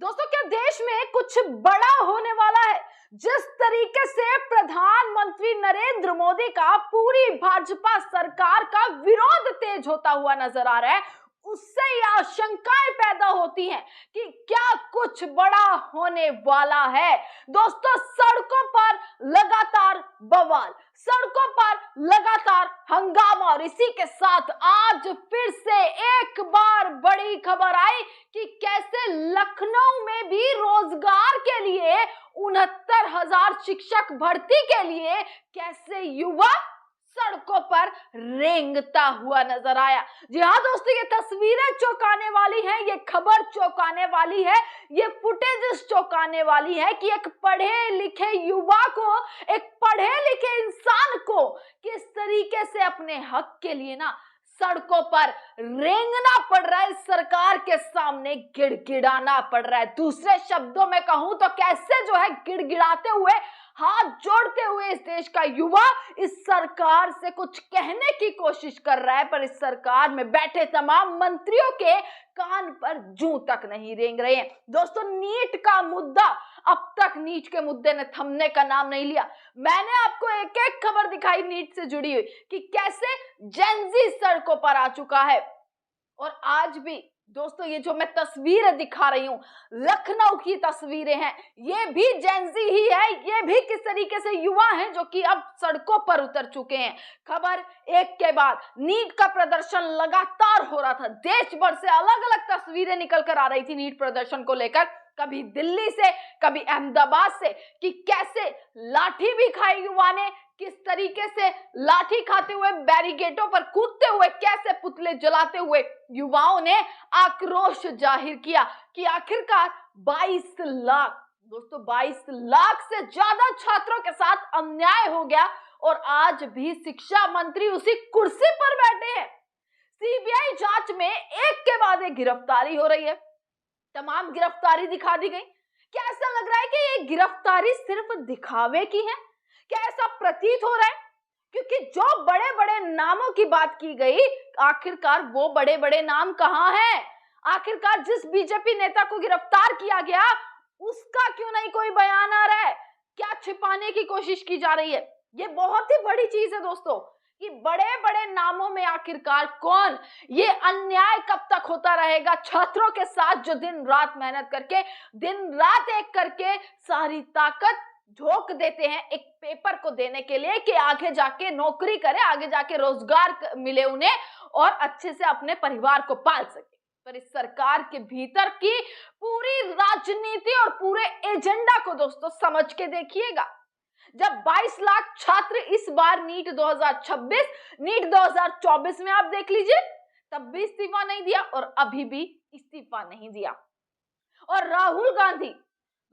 दोस्तों, क्या देश में कुछ बड़ा होने वाला है? जिस तरीके से प्रधानमंत्री नरेंद्र मोदी का पूरी भाजपा सरकार का विरोध तेज होता हुआ नजर आ रहा है, उससे ये आशंकाएं पैदा होती हैं कि क्या कुछ बड़ा होने वाला है। दोस्तों, सड़कों पर लगातार बवाल, सड़कों पर लगातार हंगामा और इसी के साथ आज फिर से एक बार बड़ी खबर आई कि कैसे लखनऊ में भी रोजगार के लिए 69,000 शिक्षक भर्ती के लिए कैसे युवा सड़कों पर रेंगता हुआ नजर आया। जी हाँ दोस्तों, ये तस्वीरें चौंकाने वाली हैं, ये खबर चौंकाने वाली है, ये फुटेज चौंकाने वाली है कि एक पढ़े लिखे युवा को, एक पढ़े लिखे इंसान को किस तरीके से अपने हक के लिए ना सड़कों पर रेंगना पड़ रहा है, सरकार के सामने गिड़गिड़ाना पड़ रहा है। दूसरे शब्दों में कहूं तो कैसे जो है गिड़गिड़ाते हुए, हाथ जोड़ते हुए इस देश का युवा इस सरकार से कुछ कहने की कोशिश कर रहा है, पर इस सरकार में बैठे तमाम मंत्रियों के कान पर जूं तक नहीं रेंग रहे हैं। दोस्तों, नीट का मुद्दा, अब तक नीट के मुद्दे ने थमने का नाम नहीं लिया। मैंने आपको एक एक खबर दिखाई नीट से जुड़ी हुई कि कैसे जेनजी सड़कों पर आ चुका है। और आज भी दोस्तों, ये जो मैं तस्वीरें दिखा रही हूं, लखनऊ की तस्वीरें हैं, ये भी जेनजी ही है, ये भी किस तरीके से युवा हैं जो कि अब सड़कों पर उतर चुके हैं। खबर एक के बाद नीट का प्रदर्शन लगातार हो रहा था, देश भर से अलग अलग तस्वीरें निकल कर आ रही थी नीट प्रदर्शन को लेकर, कभी दिल्ली से, कभी अहमदाबाद से, कि कैसे लाठी भी खाई युवा ने, किस तरीके से लाठी खाते हुए, बैरिकेडों पर कूदते हुए, कैसे पुतले जलाते हुए युवाओं ने आक्रोश जाहिर किया कि आखिरकार 22 लाख, दोस्तों 22 लाख से ज्यादा छात्रों के साथ अन्याय हो गया और आज भी शिक्षा मंत्री उसी कुर्सी पर बैठे हैं। सीबीआई जांच में एक के बाद एक गिरफ्तारी हो रही है, तमाम गिरफ्तारी दिखा दी गई। क्या ऐसा लग रहा है कि ये गिरफ्तारी सिर्फ दिखावे की है? क्या ऐसा प्रतीत हो रहा है? क्योंकि जो बड़े बड़े नामों की बात की गई, आखिरकार वो बड़े बड़े नाम कहां हैं? आखिरकार जिस बीजेपी नेता को गिरफ्तार किया गया, उसका क्यों नहीं कोई बयान आ रहा है? क्या छिपाने की कोशिश की जा रही है? ये बहुत ही बड़ी चीज है दोस्तों कि बड़े बड़े नामों में आखिरकार कौन? ये अन्याय कब तक होता रहेगा छात्रों के साथ, जो दिन रात मेहनत करके, दिन रात एक करके सारी ताकत झोंक देते हैं एक पेपर को देने के लिए कि आगे जाके नौकरी करे, आगे जाके रोजगार मिले उन्हें और अच्छे से अपने परिवार को पाल सके। पर इस सरकार के भीतर की पूरी राजनीति और पूरे एजेंडा को दोस्तों समझ के देखिएगा। जब 22 लाख छात्र इस बार नीट 2026, नीट 2024 में आप देख लीजिए, तब भी इस्तीफा नहीं दिया और अभी भी इस्तीफा नहीं दिया। और राहुल गांधी,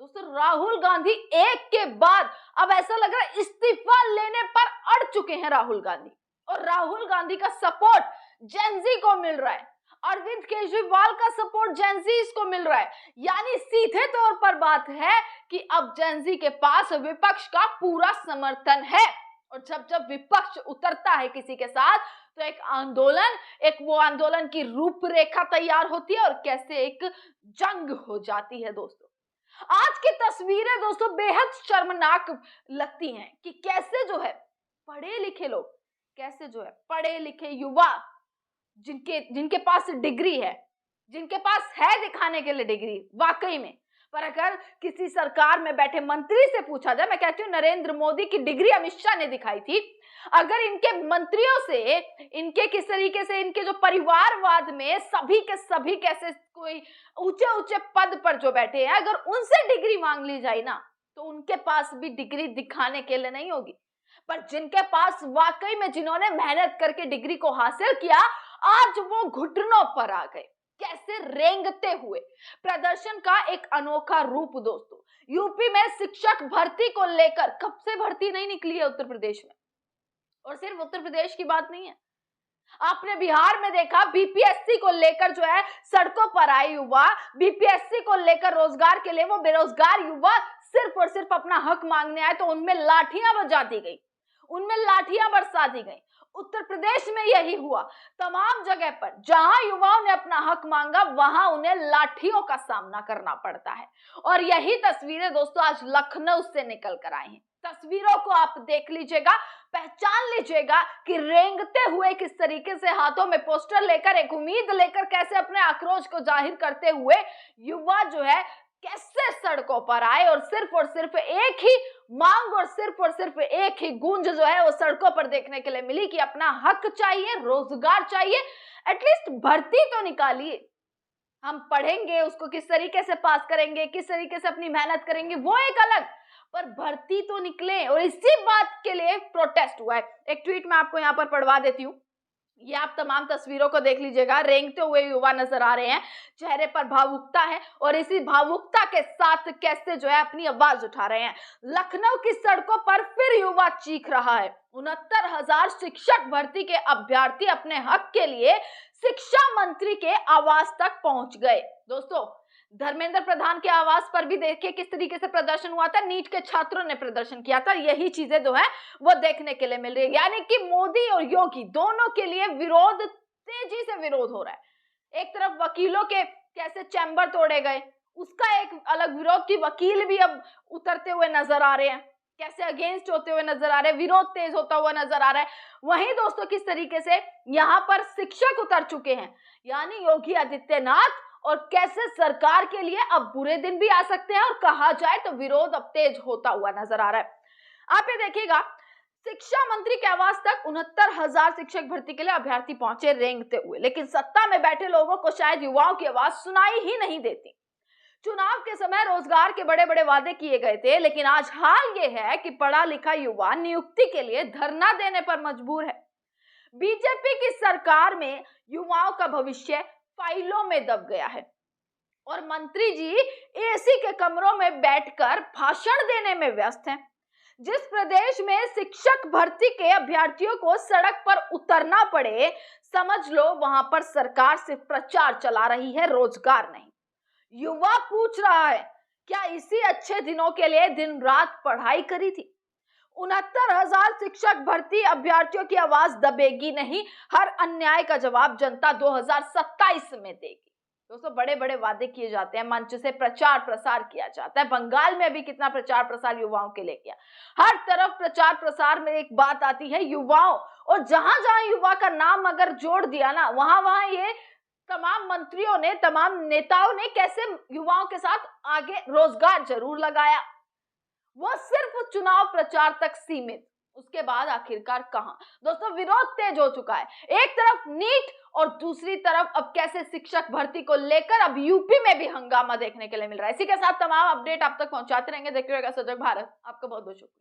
दोस्तों राहुल गांधी एक के बाद अब ऐसा लग रहा है इस्तीफा लेने पर अड़ चुके हैं राहुल गांधी। और राहुल गांधी का सपोर्ट जेनजी को मिल रहा है, अरविंद केजरीवाल का सपोर्ट जेनजी को मिल रहा है। यानी सीधे तौर पर बात है कि अब जेनजी के पास विपक्ष का पूरा समर्थन है। और जब जब विपक्ष उतरता है किसी के साथ, तो एक आंदोलन, एक वो आंदोलन की रूपरेखा तैयार होती है और कैसे एक जंग हो जाती है। दोस्तों, आज की तस्वीरें दोस्तों बेहद शर्मनाक लगती हैं कि कैसे जो है पढ़े लिखे लोग, कैसे जो है पढ़े लिखे युवा, जिनके पास डिग्री है, जिनके पास है दिखाने के लिए डिग्री वाकई में, पर अगर किसी सरकार में बैठे मंत्री से पूछा जाए, मैं कहती हूँ नरेंद्र मोदी की डिग्री अमित शाह ने दिखाई थी, अगर इनके मंत्रियों से, इनके किस तरीके से, इनके जो परिवारवाद में सभी के सभी कैसे कोई ऊंचे ऊंचे पद पर जो बैठे हैं, अगर उनसे डिग्री मांग ली जाए ना, तो उनके पास भी डिग्री दिखाने के लिए नहीं होगी। पर जिनके पास वाकई में, जिन्होंने मेहनत करके डिग्री को हासिल किया, आज वो घुटनों पर आ गए, कैसे रेंगते हुए। प्रदर्शन का एक अनोखा रूप दोस्तों, यूपी में शिक्षक भर्ती को लेकर कब से भर्ती नहीं निकली है उत्तर प्रदेश में। और सिर्फ उत्तर प्रदेश की बात नहीं है, आपने बिहार में देखा, बीपीएससी को लेकर जो है सड़कों पर आए युवा, बीपीएससी को लेकर रोजगार के लिए वो बेरोजगार युवा सिर्फ और सिर्फ अपना हक मांगने आए, तो उनमें लाठियां बजा दी गई, उनमें लाठियां बरसा दी गई, उत्तर प्रदेश में यही हुआ। तमाम जगह पर जहां युवाओं ने अपना हक मांगा वहां उन्हें लाठियों का सामना करना पड़ता है। और यही तस्वीरें दोस्तों आज लखनऊ से निकल कर आई हैं। तस्वीरों को आप देख लीजिएगा, पहचान लीजिएगा कि रेंगते हुए किस तरीके से हाथों में पोस्टर लेकर, एक उम्मीद लेकर, कैसे अपने आक्रोश को जाहिर करते हुए युवा जो है कैसे सड़कों पर आए और सिर्फ एक ही मांग और सिर्फ एक ही गूंज जो है वो सड़कों पर देखने के लिए मिली कि अपना हक चाहिए, रोजगार चाहिए, एटलीस्ट भर्ती तो निकालिए। हम पढ़ेंगे, उसको किस तरीके से पास करेंगे, किस तरीके से अपनी मेहनत करेंगे वो एक अलग, पर भर्ती तो निकले। और इसी बात के लिए प्रोटेस्ट हुआ है। एक ट्वीट मैं आपको यहाँ पर पढ़वा देती हूँ, ये आप तमाम तस्वीरों को देख लीजिएगा। रेंगते हुए युवा नजर आ रहे हैं, चेहरे पर भावुकता है और इसी भावुकता के साथ कैसे जो है अपनी आवाज उठा रहे हैं। लखनऊ की सड़कों पर फिर युवा चीख रहा है। 69,000 शिक्षक भर्ती के अभ्यर्थी अपने हक के लिए शिक्षा मंत्री के आवास तक पहुंच गए। दोस्तों, धर्मेंद्र प्रधान के आवास पर भी देखिए किस तरीके से प्रदर्शन हुआ था। नीट के छात्रों ने प्रदर्शन किया था। यही चीजें जो है वो देखने के लिए मिल रही है, यानी कि मोदी और योगी दोनों के लिए विरोध, तेजी से विरोध हो रहा है। एक तरफ वकीलों के कैसे चैम्बर तोड़े गए, उसका एक अलग विरोध की वकील भी अब उतरते हुए नजर आ रहे हैं, कैसे अगेंस्ट होते हुए नजर आ रहे हैं, विरोध तेज होता हुआ नजर आ रहा है। वहीं दोस्तों किस तरीके से यहाँ पर शिक्षक उतर चुके हैं, यानी योगी आदित्यनाथ, और कैसे सरकार के लिए अब बुरे दिन भी आ सकते हैं और कहा जाए तो विरोध अब तेज होता हुआ नजर आ रहा है। आप ये देखिएगा, शिक्षा मंत्री के आवास तक 69,000 शिक्षक भर्ती के लिए अभ्यर्थी पहुंचे रेंगते हुए, लेकिन सत्ता में बैठे लोगों को शायद युवाओं की आवाज सुनाई ही नहीं देती। चुनाव के समय रोजगार के बड़े बड़े वादे किए गए थे, लेकिन आज हाल ये है कि पढ़ा लिखा युवा नियुक्ति के लिए धरना देने पर मजबूर है। बीजेपी की सरकार में युवाओं का भविष्य फाइलों में दब गया है और मंत्री जी एसी के कमरों में बैठकर भाषण देने में व्यस्त हैं। जिस प्रदेश में शिक्षक भर्ती के अभ्यर्थियों को सड़क पर उतरना पड़े, समझ लो वहां पर सरकार सिर्फ प्रचार चला रही है, रोजगार नहीं। युवा पूछ रहा है, क्या इसी अच्छे दिनों के लिए दिन रात पढ़ाई करी थी? 69,000 शिक्षक भर्ती अभ्यर्थियों की आवाज दबेगी नहीं। हर अन्याय का जवाब जनता 2027 में देगी। दोस्तों, बड़े बड़े वादे किए जाते हैं, मंच से प्रचार प्रसार किया जाता है। बंगाल में भी कितना प्रचार प्रसार युवाओं के लिए किया। हर तरफ प्रचार प्रसार में एक बात आती है युवाओं, और जहां जहां युवा का नाम अगर जोड़ दिया ना, वहां वहां ये तमाम मंत्रियों ने, तमाम नेताओं ने कैसे युवाओं के साथ आगे रोजगार जरूर लगाया, वो सिर्फ चुनाव प्रचार तक सीमित। उसके बाद आखिरकार कहां? दोस्तों, विरोध तेज हो चुका है। एक तरफ नीट और दूसरी तरफ अब कैसे शिक्षक भर्ती को लेकर अब यूपी में भी हंगामा देखने के लिए मिल रहा है। इसी के साथ तमाम अपडेट आप तक पहुंचाते रहेंगे। देखते रहिएगा सजग भारत। आपका बहुत बहुत शुक्रिया।